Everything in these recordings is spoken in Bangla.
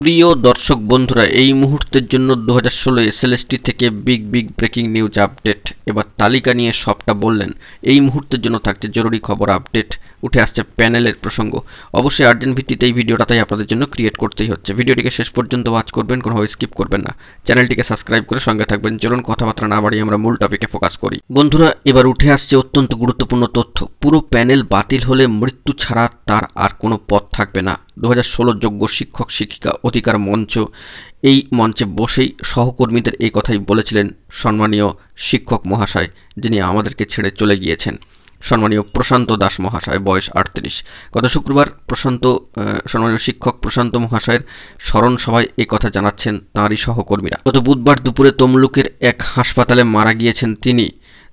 প্রিয় দর্শক বন্ধুরা, এই মুহূর্তের জন্য 2016 এসএলএসটি থেকে বিগ ব্রেকিং নিউজ আপডেট। এবার তালিকা নিয়ে সবটা বললেন। এই মুহূর্তের জন্য থাকছে জরুরি খবর আপডেট। উঠে আসছে প্যানেলের প্রসঙ্গ। অবশ্যই আর্জেন্ট ভিত্তিতে এই ভিডিওটা তাই আপনাদের জন্য ক্রিয়েট করতেই হচ্ছে। ভিডিওটিকে শেষ পর্যন্ত ওয়াচ করবেন, কোনোভাবে স্কিপ করবেন না। চ্যানেলটিকে সাবস্ক্রাইব করে সঙ্গে থাকবেন। চলুন কথাবার্তা না বাড়িয়ে আমরা মূল টপিকে ফোকাস করি। বন্ধুরা, এবার উঠে আসছে অত্যন্ত গুরুত্বপূর্ণ তথ্য। পুরো প্যানেল বাতিল হলে মৃত্যু ছাড়া তার আর কোনো পথ থাকবে না। 2016 যোগ্য শিক্ষক শিক্ষিকা অধিকার মঞ্চ, এই মঞ্চে বসেই সহকর্মীদের এই কথাই বলেছিলেন সম্মানীয় শিক্ষক মহাশয়, যিনি আমাদেরকে ছেড়ে চলে গিয়েছেন। সম্মানীয় প্রশান্ত দাস মহাশয়, বয়স 38। গত শুক্রবার সম্মানীয় শিক্ষক প্রশান্ত মহাশয়ের স্মরণ সভায় এই কথা জানাচ্ছেন তাঁরই সহকর্মীরা। গত বুধবার দুপুরে তমলুকের এক হাসপাতালে মারা গিয়েছেন তিনি।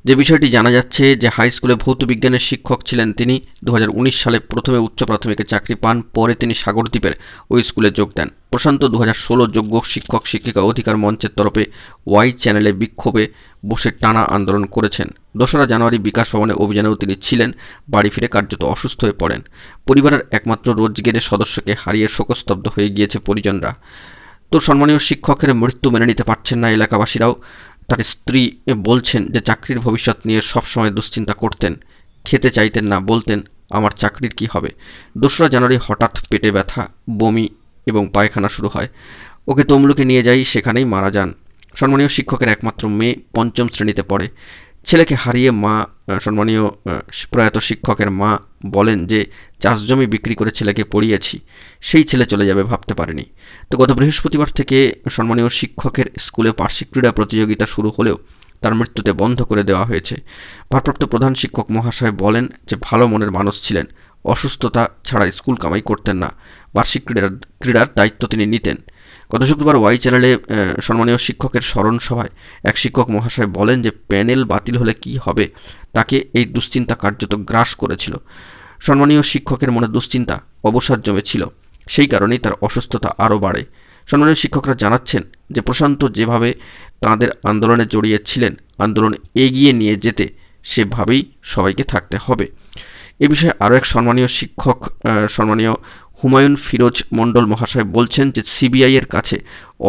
যে বিষয়টি জানা যাচ্ছে যে হাই স্কুলে ভৌত বিজ্ঞানের শিক্ষক ছিলেন তিনি। 2019 সালে প্রথমে উচ্চ প্রাথমিকে চাকরি পান, পরে তিনি সাগরদ্বীপের ওই স্কুলে যোগ দেন। প্রশান্ত 2016 যোগ্য শিক্ষক শিক্ষিকা অধিকার মঞ্চের তরফে ওয়াই চ্যানেলে বিক্ষোভে বসে টানা আন্দোলন করেছেন। 2রা জানুয়ারি বিকাশ ভবনে অভিযানেও তিনি ছিলেন। বাড়ি ফিরে কার্যত অসুস্থ হয়ে পড়েন। পরিবারের একমাত্র রোজগেরের সদস্যকে হারিয়ে শোকস্তব্ধ হয়ে গিয়েছে পরিজনরা। তো সম্মানীয় শিক্ষকের মৃত্যু মেনে নিতে পারছেন না এলাকাবাসীরাও। তার স্ত্রী বলছেন যে চাকরির ভবিষ্যৎ নিয়ে সবসময় দুশ্চিন্তা করতেন, খেতে চাইতেন না, বলতেন আমার চাকরির কি হবে। 2রা জানুয়ারি হঠাৎ পেটে ব্যথা, বমি এবং পায়খানা শুরু হয়। ওকে তমলুকে নিয়ে যাই, সেখানেই মারা যান। সম্মানীয় শিক্ষকের একমাত্র মেয়ে 5ম শ্রেণীতে পড়ে। ছেলেকে হারিয়ে সম্মানীয় প্রয়াত শিক্ষকের মা বলেন যে চাষজমি বিক্রি করে ছেলেকে পড়িয়েছি, সেই ছেলে চলে যাবে ভাবতে পারেনি। তো গত বৃহস্পতিবার থেকে সম্মানীয় শিক্ষকের স্কুলে বার্ষিক ক্রীড়া প্রতিযোগিতা শুরু হলেও তার মৃত্যুতে বন্ধ করে দেওয়া হয়েছে। ভারপ্রাপ্ত প্রধান শিক্ষক মহাশয় বলেন যে ভালো মনের মানুষ ছিলেন, অসুস্থতা ছাড়া স্কুল কামাই করতেন না, বার্ষিক ক্রীড়ার দায়িত্ব তিনি নিতেন। গত শুক্রবার ওয়াই চ্যানেলে সম্মানীয় শিক্ষকের স্মরণ সভায় এক শিক্ষক মহাশয় বলেন যে প্যানেল বাতিল হলে কি হবে, তাকে এই দুশ্চিন্তা কার্যত গ্রাস করেছিল। সম্মানীয় শিক্ষকের মনে দুশ্চিন্তা, অবসাদ জমেছিল, সেই কারণেই তার অসুস্থতা আরও বাড়ে। সম্মানীয় শিক্ষকরা জানাচ্ছেন যে প্রশান্ত যেভাবে তাঁদের আন্দোলনে জড়িয়েছিলেন, আন্দোলন এগিয়ে নিয়ে যেতে সেভাবেই সবাইকে থাকতে হবে। এ বিষয়ে আরও এক সম্মানীয় শিক্ষক সম্মানীয় হুমায়ুন ফিরোজ মণ্ডল মহাশয় বলছেন যে সিবিআই-এর কাছে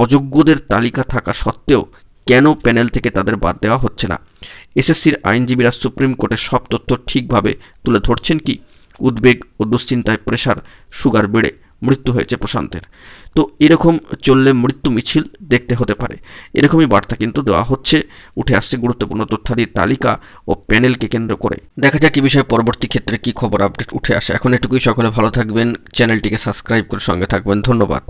অযোগ্যদের তালিকা থাকা সত্ত্বেও কেন প্যানেল থেকে তাদের বাদ দেওয়া হচ্ছে না। এসএসসির আইনজীবীরা সুপ্রিম কোর্টে সব তথ্য ঠিকভাবে তুলে ধরছেন কি? উদ্বেগ ও দুশ্চিন্তায় প্রেশার, সুগার বেড়ে মৃত্যু হয়েছে প্রশান্তের। তো এরকম চললে মৃত্যু মিছিল দেখতে হতে পারে, এরকমই বার্তা কিন্তু দেওয়া হচ্ছে। উঠে আসছে গুরুত্বপূর্ণ তথ্যাদির তালিকা ও প্যানেলকে কেন্দ্র করে। দেখা যাক এই বিষয়ে পরবর্তী ক্ষেত্রে কি খবর আপডেট উঠে আসে। এখন এটুকুই, সকলে ভালো থাকবেন, চ্যানেলটিকে সাবস্ক্রাইব করে সঙ্গে থাকবেন। ধন্যবাদ।